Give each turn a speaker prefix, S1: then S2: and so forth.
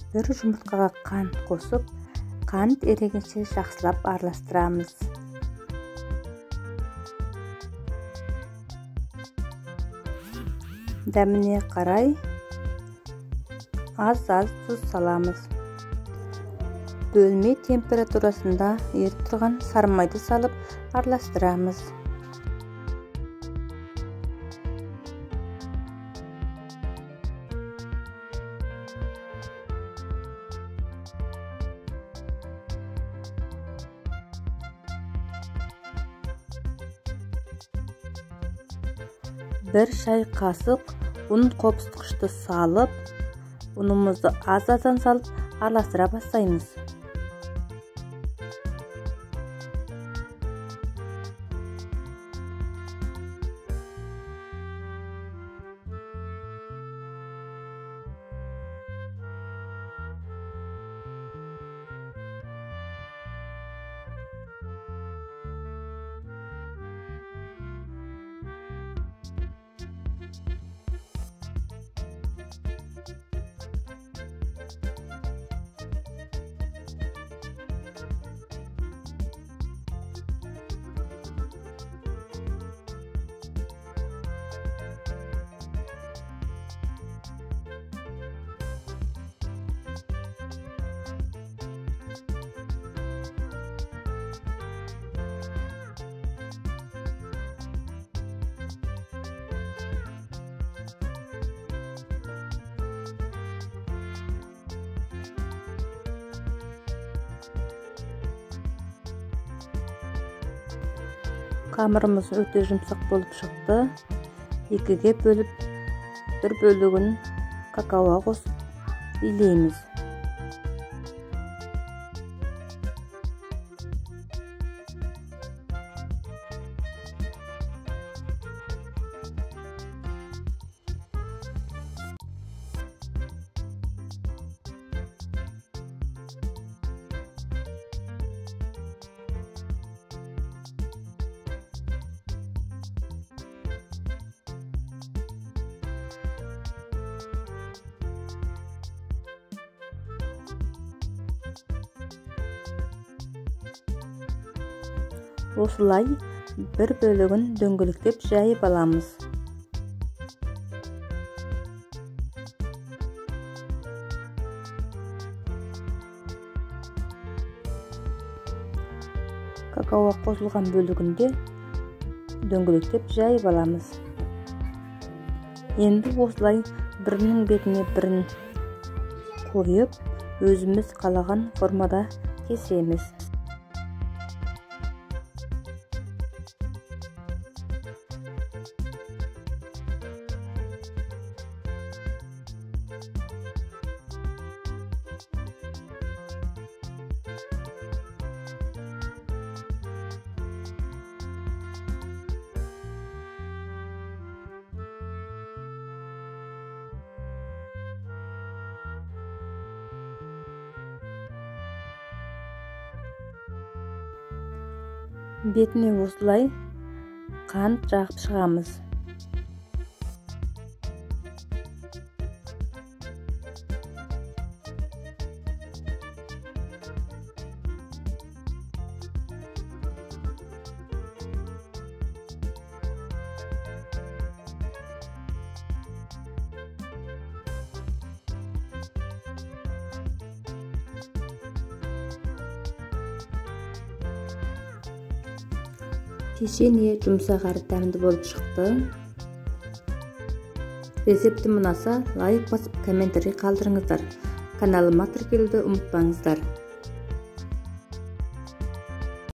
S1: Bir жұмыртқаға қант қосып, қант ерігенше жақсылап араластырамыз. Дәміне қарай аз-аз тұз саламыз. Бөлме температурасында еріп тұрған сарымайды салып араластырамыз. Bir шай қасық ұн қопсытқышты салып, ұнымызды аз-аздан салып араластыра бастаймыз. Қамырымыз өте жұмсақ болып шықты. Екіге бөліп, бір бөлігін какаоға қосып илейміз. Осылай бір бөлігін дөңгелектеп жайып аламыз. Какао қосылған бөлігінде дөңгелектеп жайып аламыз. Енді осылай бірінің бетіне бірін қойып, өзіміз қалаған формада кесеміз. Бетіне осылай қант жағып шығамыз. Печенье жұмсақ әрі дәмді болып шықты. Рецептім ұнаса, лайк басып, комментарий қалдырыңыздар. Каналыма тіркелуді ұмытпаңыздар.